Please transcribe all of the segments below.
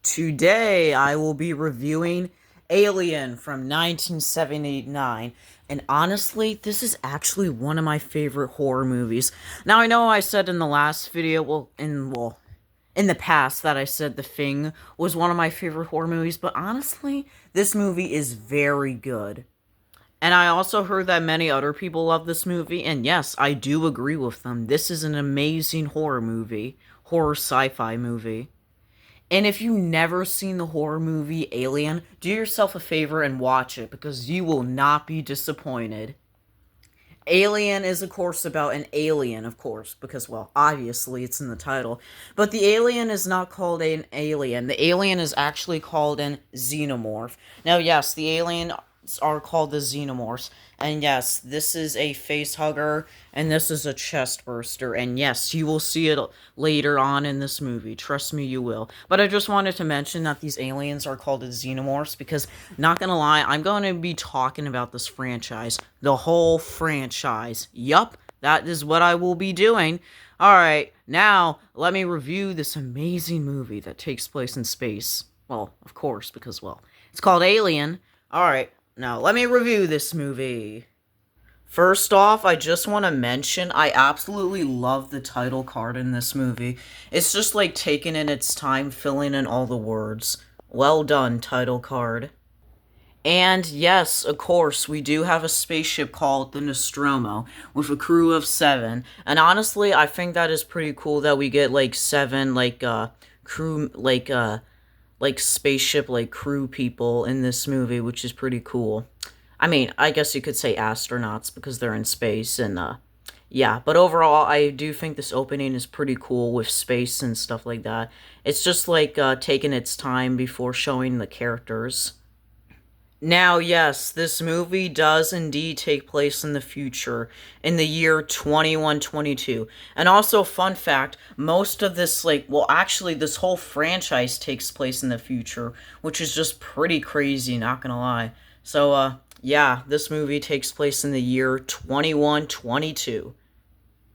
Today, I will be reviewing Alien from 1979, and honestly, this is actually one of my favorite horror movies. Now, I know I said in the last video, in the past, that I said The Thing was one of my favorite horror movies, but honestly, this movie is very good. And I also heard that many other people love this movie, and yes, I do agree with them. This is an amazing horror movie, horror sci-fi movie. And if you've never seen the horror movie Alien, do yourself a favor and watch it because you will not be disappointed. Alien is, of course, about an alien, of course, because, well, obviously it's in the title. But the alien is not called an alien. The alien is actually called an xenomorph. Now, yes, the aliens are called the xenomorphs. And yes, this is a facehugger, and this is a chestburster. And yes, you will see it later on in this movie. Trust me, you will. But I just wanted to mention that these aliens are called the xenomorphs because, not gonna lie, I'm going to be talking about this franchise. The whole franchise. Yup, that is what I will be doing. Alright, now, let me review this amazing movie that takes place in space. Well, of course, because, well, it's called Alien. Alright, now, let me review this movie. First off, I just want to mention I absolutely love the title card in this movie. It's just like taking in its time filling in all the words. Well done, title card. And yes, of course, we do have a spaceship called the Nostromo with a crew of 7. And honestly, I think that is pretty cool that we get like 7 crew spaceship crew people in this movie, which is pretty cool. I mean, I guess you could say astronauts because they're in space and yeah, but overall I do think this opening is pretty cool with space and stuff like that. It's just like taking its time before showing the characters. Now, yes, this movie does indeed take place in the future, in the year 2122. And also, fun fact, most of this, actually, this whole franchise takes place in the future, which is just pretty crazy, not gonna lie. So, yeah, this movie takes place in the year 2122.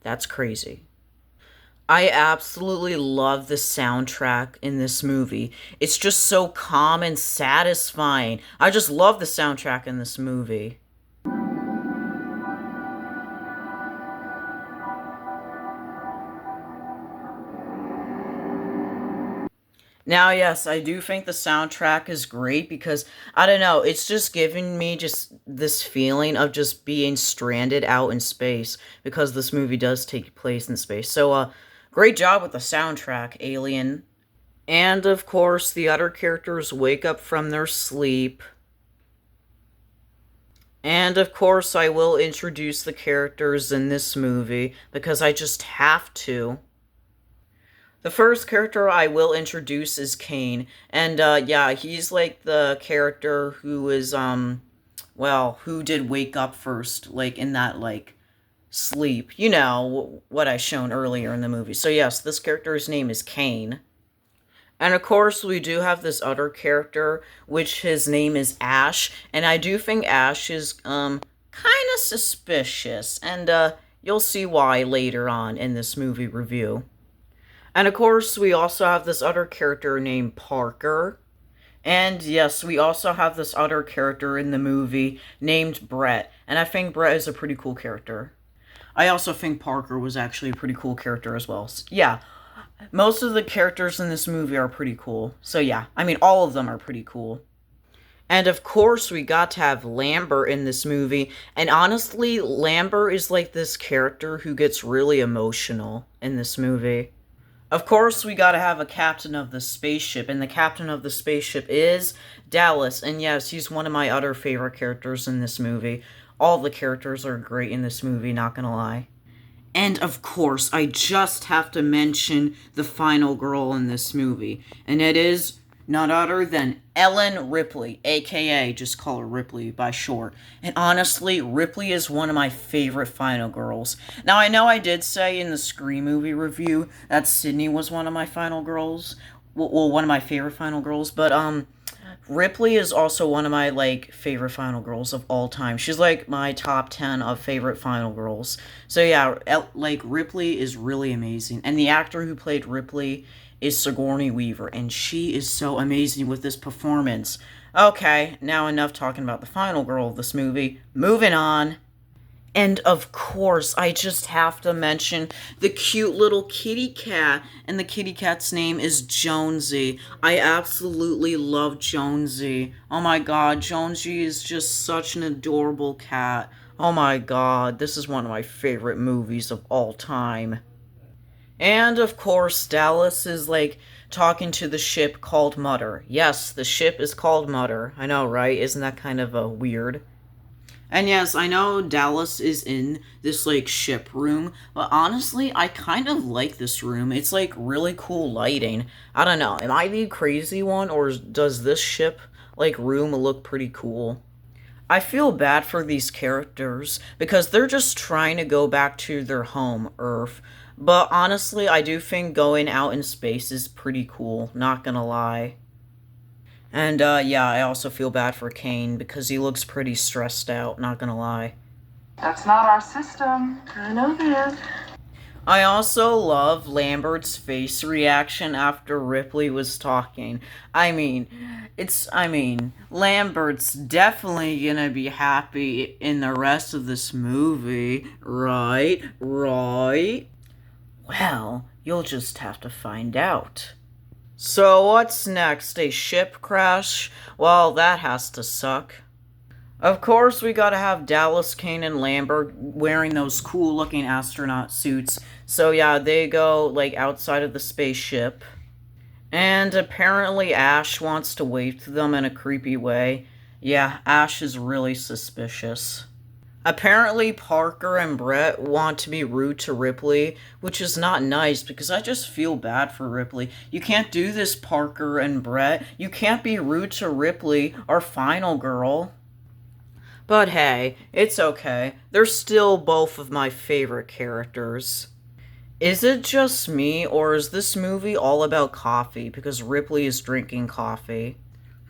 That's crazy. I absolutely love the soundtrack in this movie. It's just so calm and satisfying. I just love the soundtrack in this movie. Now, yes, I do think the soundtrack is great because, I don't know, it's just giving me just this feeling of just being stranded out in space because this movie does take place in space. So, great job with the soundtrack, Alien. And, of course, the other characters wake up from their sleep. And, of course, I will introduce the characters in this movie because I just have to. The first character I will introduce is Kane, and yeah, he's like the character who is who did wake up first, like in that sleep. You know what I shown earlier in the movie. So yes, this character's name is Kane. And of course, we do have this other character, which his name is Ash, and I do think Ash is kind of suspicious, and you'll see why later on in this movie review. And of course, we also have this other character named Parker. And yes, we also have this other character in the movie named Brett. And I think Brett is a pretty cool character. I also think Parker was actually a pretty cool character as well. So, yeah, most of the characters in this movie are pretty cool. So yeah, I mean, all of them are pretty cool. And of course, we got to have Lambert in this movie. And honestly, Lambert is like this character who gets really emotional in this movie. Of course, we gotta have a captain of the spaceship, and the captain of the spaceship is Dallas, and yes, he's one of my other favorite characters in this movie. All the characters are great in this movie, not gonna lie. And of course, I just have to mention the final girl in this movie, and it is none other than Ellen Ripley, aka just call her Ripley by short. And honestly, Ripley is one of my favorite final girls. Now, I know I did say in the Scream movie review that Sydney was one of my final girls. Well, one of my favorite final girls, but Ripley is also one of my favorite final girls of all time. She's like my top 10 of favorite final girls. So yeah, Ripley is really amazing, and the actor who played Ripley is Sigourney Weaver, and she is so amazing with this performance. Okay, now enough talking about the final girl of this movie. Moving on. And of course, I just have to mention the cute little kitty cat, and the kitty cat's name is Jonesy. I absolutely love Jonesy. Oh my god, Jonesy is just such an adorable cat. Oh my god, this is one of my favorite movies of all time. And of course, Dallas is like talking to the ship called Mutter. Yes, the ship is called Mutter. I know, right? Isn't that kind of weird? And yes, I know Dallas is in this, like, ship room, but honestly, I kind of like this room. It's, like, really cool lighting. I don't know, am I the crazy one, or does this ship, like, room look pretty cool? I feel bad for these characters, because they're just trying to go back to their home, Earth. But honestly, I do think going out in space is pretty cool, not gonna lie. And, yeah, I also feel bad for Kane, because he looks pretty stressed out, not gonna lie. That's not our system. I know that. I also love Lambert's face reaction after Ripley was talking. Lambert's definitely gonna be happy in the rest of this movie, right? Right? Well, you'll just have to find out. So what's next? A ship crash? Well, that has to suck. Of course, we gotta have Dallas, Kane, and Lambert wearing those cool-looking astronaut suits. So yeah, they go, like, outside of the spaceship. And apparently Ash wants to wave to them in a creepy way. Yeah, Ash is really suspicious. Apparently, Parker and Brett want to be rude to Ripley, which is not nice because I just feel bad for Ripley. You can't do this, Parker and Brett. You can't be rude to Ripley, our final girl. But hey, it's okay. They're still both of my favorite characters. Is it just me, or is this movie all about coffee because Ripley is drinking coffee?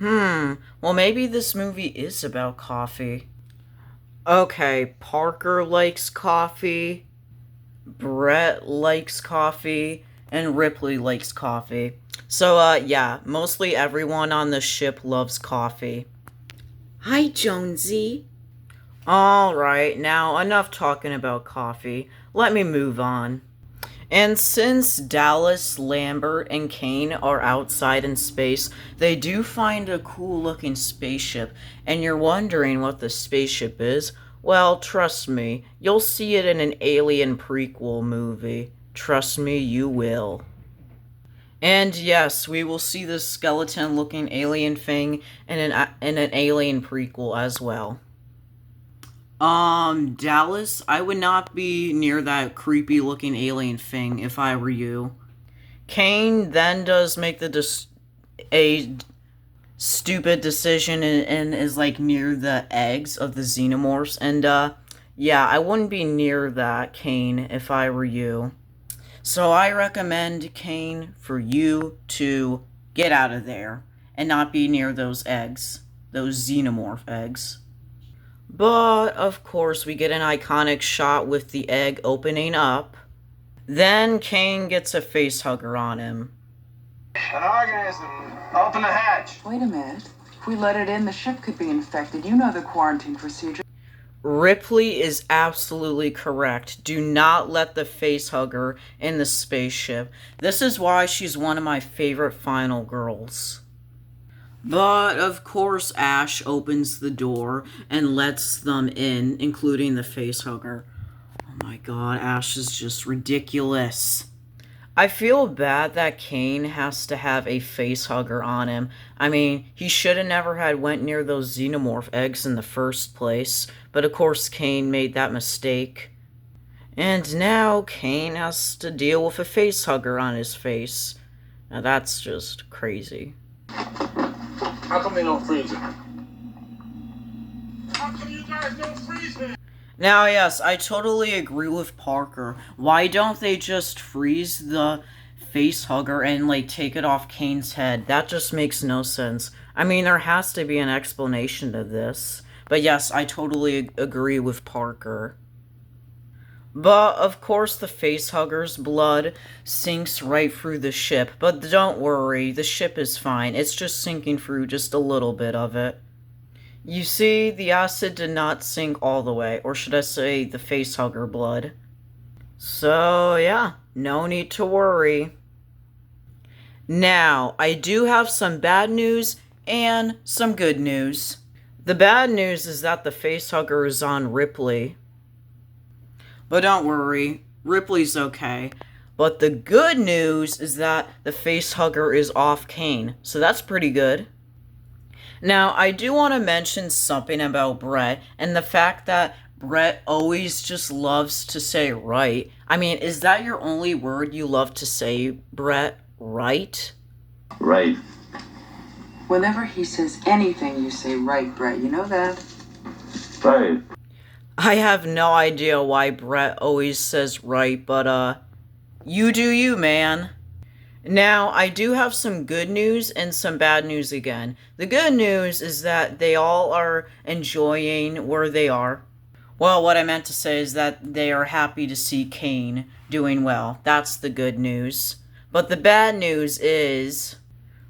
Well, maybe this movie is about coffee. Okay, Parker likes coffee, Brett likes coffee, and Ripley likes coffee. So, yeah, mostly everyone on the ship loves coffee. Hi, Jonesy. Alright, now enough talking about coffee. Let me move on. And since Dallas, Lambert, and Kane are outside in space, they do find a cool-looking spaceship, and you're wondering what the spaceship is? Well, trust me, you'll see it in an Alien prequel movie. Trust me, you will. And yes, we will see this skeleton-looking alien thing in an Alien prequel as well. Dallas, I would not be near that creepy looking alien thing if I were you. Kane then does make a stupid decision and is like near the eggs of the xenomorphs, and yeah, I wouldn't be near that, Kane, if I were you. So I recommend, Kane, for you to get out of there and not be near those eggs, those xenomorph eggs. But, of course, we get an iconic shot with the egg opening up. Then Kane gets a facehugger on him. An organism. Open the hatch. Wait a minute. If we let it in, the ship could be infected. You know the quarantine procedure. Ripley is absolutely correct. Do not let the facehugger in the spaceship. This is why she's one of my favorite final girls. But, of course, Ash opens the door and lets them in, including the facehugger. Oh my god, Ash is just ridiculous. I feel bad that Kane has to have a facehugger on him. I mean, he should have never had went near those xenomorph eggs in the first place. But, of course, Kane made that mistake. And now Kane has to deal with a facehugger on his face. Now, that's just crazy. How come they don't freeze it? How come you guys don't freeze it? Now, yes, I totally agree with Parker. Why don't they just freeze the facehugger and, like, take it off Kane's head? That just makes no sense. I mean, there has to be an explanation to this. But yes, I totally agree with Parker. But, of course, the facehugger's blood sinks right through the ship. But don't worry, the ship is fine. It's just sinking through just a little bit of it. You see, the acid did not sink all the way, or should I say the facehugger blood. So, yeah, no need to worry. Now, I do have some bad news and some good news. The bad news is that the facehugger is on Ripley. But don't worry, Ripley's okay. But the good news is that the facehugger is off Kane, so that's pretty good. Now, I do want to mention something about Brett, and the fact that Brett always just loves to say right. I mean, is that your only word you love to say, Brett? Right? Right. Whenever he says anything, you say right, Brett. You know that? Right. I have no idea why Brett always says right, but, you do you, man. Now, I do have some good news and some bad news again. The good news is that they all are enjoying where they are. Well, what I meant to say is that they are happy to see Kane doing well. That's the good news. But the bad news is,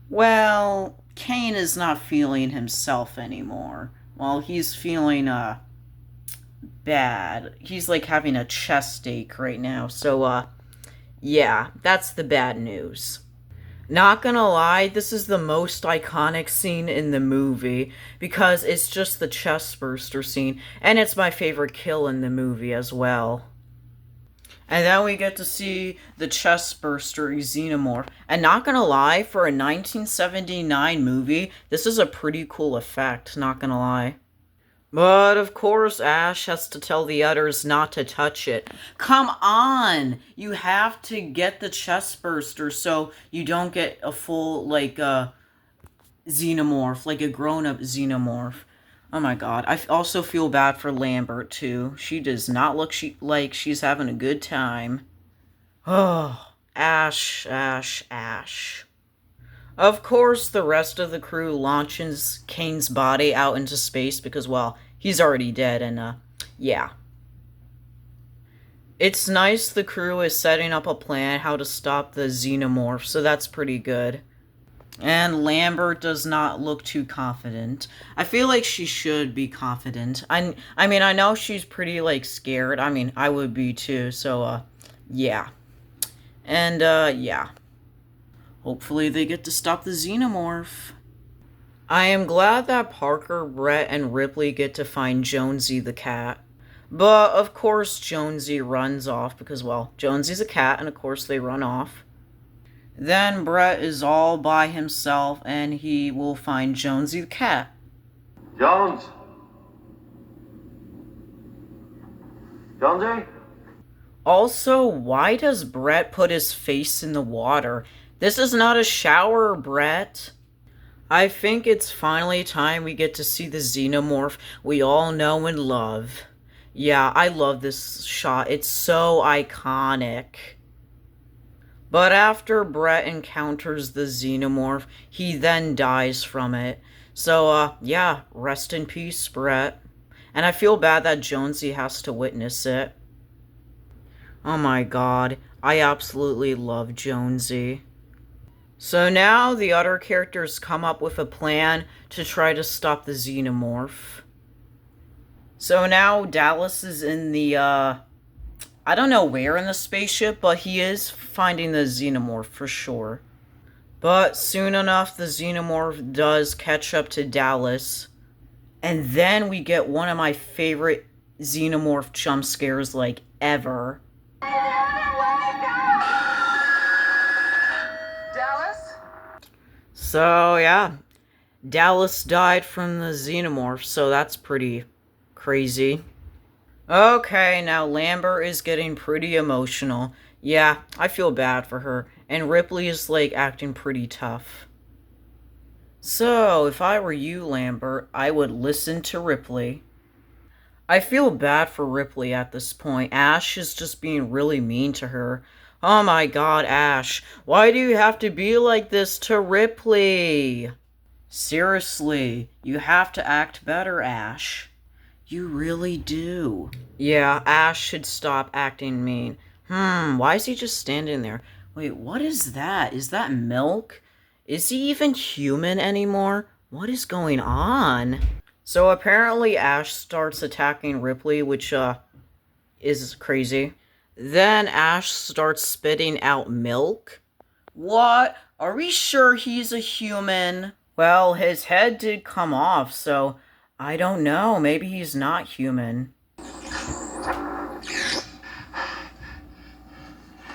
well, Kane is not feeling himself anymore. Well, he's feeling, bad. He's, like, having a chest ache right now. So, yeah, that's the bad news. Not gonna lie, this is the most iconic scene in the movie because it's just the chestburster scene, and it's my favorite kill in the movie as well. And then we get to see the chestburster xenomorph. And not gonna lie, for a 1979 movie, this is a pretty cool effect, not gonna lie. But, of course, Ash has to tell the others not to touch it. Come on! You have to get the chestburster so you don't get a full, like, xenomorph, like a grown-up xenomorph. Oh my god. I also feel bad for Lambert, too. She does not look like she's having a good time. Oh, Ash, Ash, Ash. Of course, the rest of the crew launches Kane's body out into space because, well, he's already dead, and, yeah. It's nice the crew is setting up a plan how to stop the xenomorph, so that's pretty good. And Lambert does not look too confident. I feel like she should be confident. I mean, I know she's pretty, like, scared. I mean, I would be too, so, yeah. And, yeah. Hopefully they get to stop the xenomorph. I am glad that Parker, Brett, and Ripley get to find Jonesy the cat. But, of course, Jonesy runs off because, well, Jonesy's a cat, and of course they run off. Then Brett is all by himself, and he will find Jonesy the cat. Jones? Jonesy? Also, why does Brett put his face in the water? This is not a shower, Brett. I think it's finally time we get to see the xenomorph we all know and love. Yeah, I love this shot. It's so iconic. But after Brett encounters the xenomorph, he then dies from it. So, yeah, rest in peace, Brett. And I feel bad that Jonesy has to witness it. Oh my god, I absolutely love Jonesy. So now the other characters come up with a plan to try to stop the xenomorph. So now Dallas is in the, I don't know where in the spaceship, but he is finding the xenomorph for sure. But soon enough, the xenomorph does catch up to Dallas. And then we get one of my favorite xenomorph jump scares, like, ever. Dallas? So, yeah. Dallas died from the xenomorph, so that's pretty crazy. Okay, now Lambert is getting pretty emotional. Yeah, I feel bad for her. And Ripley is, like, acting pretty tough. So, if I were you, Lambert, I would listen to Ripley. I feel bad for Ripley at this point. Ash is just being really mean to her. Oh my god, Ash. Why do you have to be like this to Ripley? Seriously, you have to act better, Ash. You really do. Yeah, Ash should stop acting mean. Why is he just standing there? Wait, what is that? Is that milk? Is he even human anymore? What is going on? So apparently Ash starts attacking Ripley, which, is crazy. Then Ash starts spitting out milk. What? Are we sure he's a human? Well, his head did come off, so I don't know. Maybe he's not human.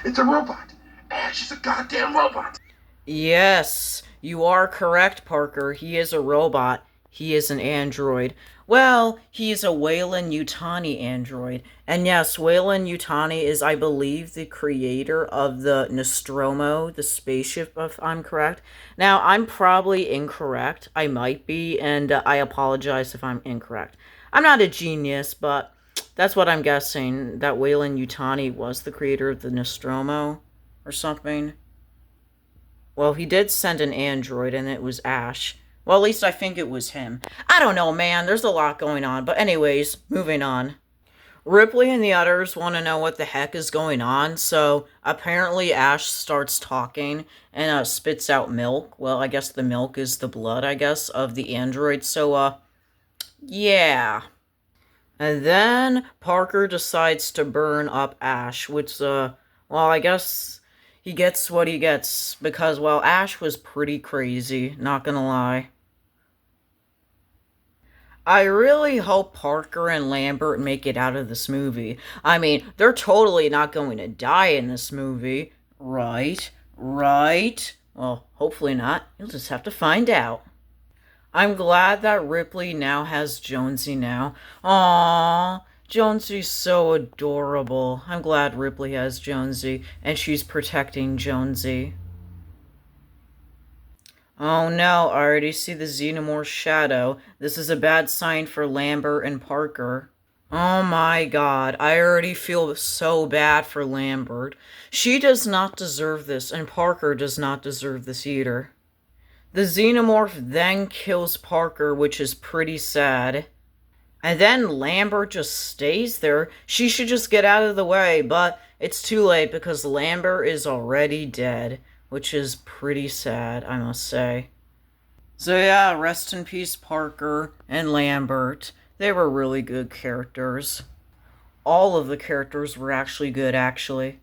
It's a robot. Ash is a goddamn robot. Yes, you are correct, Parker. He is a robot. He is an android. Well, he is a Weyland-Yutani android. And yes, Weyland-Yutani is, I believe, the creator of the Nostromo, the spaceship, if I'm correct. Now, I'm probably incorrect. I might be, and I apologize if I'm incorrect. I'm not a genius, but that's what I'm guessing, that Weyland-Yutani was the creator of the Nostromo or something. Well, he did send an android, and it was Ash. Well, at least I think it was him. I don't know, man. There's a lot going on. But anyways, moving on. Ripley and the others want to know what the heck is going on, so apparently Ash starts talking and spits out milk. Well, I guess the milk is the blood, I guess, of the android. So, yeah. And then Parker decides to burn up Ash, which, well, I guess he gets what he gets because, well, Ash was pretty crazy, not gonna lie. I really hope Parker and Lambert make it out of this movie. I mean, they're totally not going to die in this movie. Right? Right? Well, hopefully not. You'll just have to find out. I'm glad that Ripley now has Jonesy now. Aww, Jonesy's so adorable. I'm glad Ripley has Jonesy, and she's protecting Jonesy. Oh no, I already see the xenomorph shadow. This is a bad sign for Lambert and Parker. Oh my god, I already feel so bad for Lambert. She does not deserve this, and Parker does not deserve this either. The xenomorph then kills Parker, which is pretty sad. And then Lambert just stays there. She should just get out of the way, but it's too late because Lambert is already dead, which is pretty sad, I must say. So yeah, rest in peace, Parker and Lambert. They were really good characters. All of the characters were actually good, actually.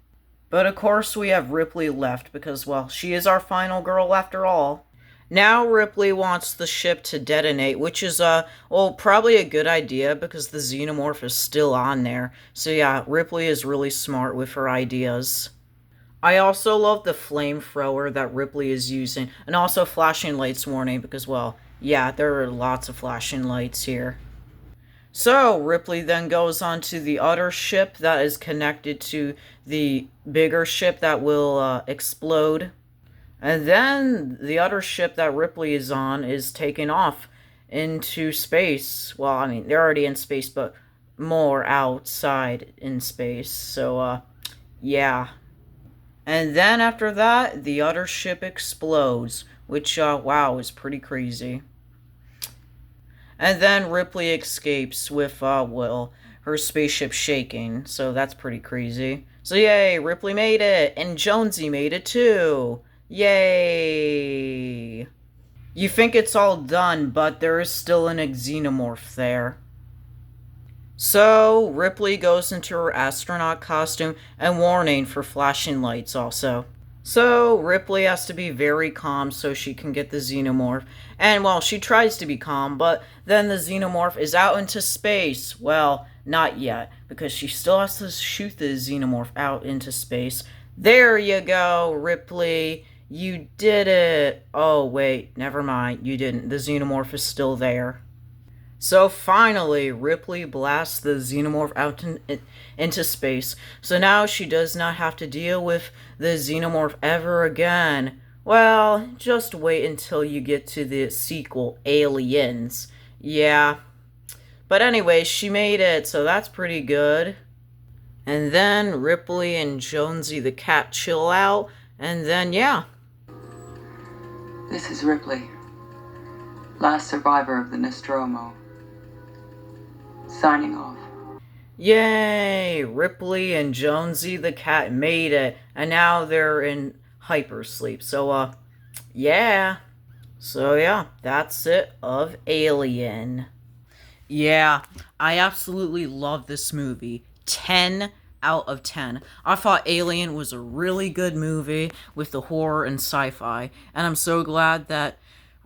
But of course we have Ripley left because, well, she is our final girl after all. Now Ripley wants the ship to detonate, which is, well, probably a good idea because the xenomorph is still on there. So yeah, Ripley is really smart with her ideas. I also love the flamethrower that Ripley is using, and also flashing lights warning because, well, yeah, there are lots of flashing lights here. So, Ripley then goes on to the other ship that is connected to the bigger ship that will explode. And then the other ship that Ripley is on is taking off into space. Well, I mean, they're already in space, but more outside in space. So, yeah. And then after that, the other ship explodes, which, wow, is pretty crazy. And then Ripley escapes with, well, her spaceship shaking, so that's pretty crazy. So yay, Ripley made it, and Jonesy made it too. Yay! You think it's all done, but there is still an xenomorph there. So, Ripley goes into her astronaut costume, and warning for flashing lights also. So, Ripley has to be very calm so she can get the xenomorph. And, well, she tries to be calm, but then the xenomorph is out into space. Well, not yet, because she still has to shoot the xenomorph out into space. There you go, Ripley. You did it. Oh, wait, never mind. You didn't. The xenomorph is still there. So finally, Ripley blasts the xenomorph out into space. So now she does not have to deal with the xenomorph ever again. Well, just wait until you get to the sequel, Aliens. Yeah. But anyways, she made it, so that's pretty good. And then Ripley and Jonesy the cat chill out, and then, yeah. This is Ripley, last survivor of the Nostromo. Signing off. Yay! Ripley and Jonesy the cat made it, and now they're in hypersleep. So, yeah. So, yeah, that's it of Alien. Yeah, I absolutely love this movie. 10 out of 10. I thought Alien was a really good movie with the horror and sci-fi, and I'm so glad that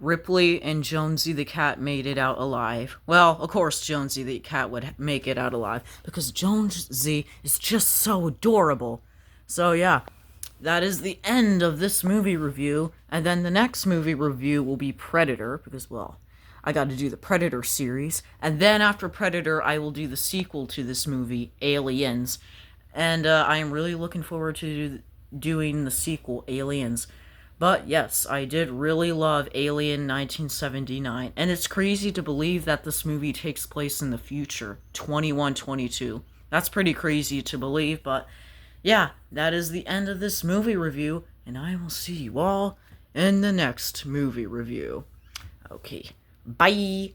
Ripley and Jonesy the cat made it out alive. Well, of course Jonesy the cat would make it out alive, because Jonesy is just so adorable. So yeah, that is the end of this movie review, and then the next movie review will be Predator, because, well, I got to do the Predator series, and then after Predator, I will do the sequel to this movie, Aliens, and I am really looking forward to doing the sequel, Aliens. But yes, I did really love Alien 1979, and it's crazy to believe that this movie takes place in the future, 2122. That's pretty crazy to believe, but yeah, that is the end of this movie review, and I will see you all in the next movie review. Okay, bye!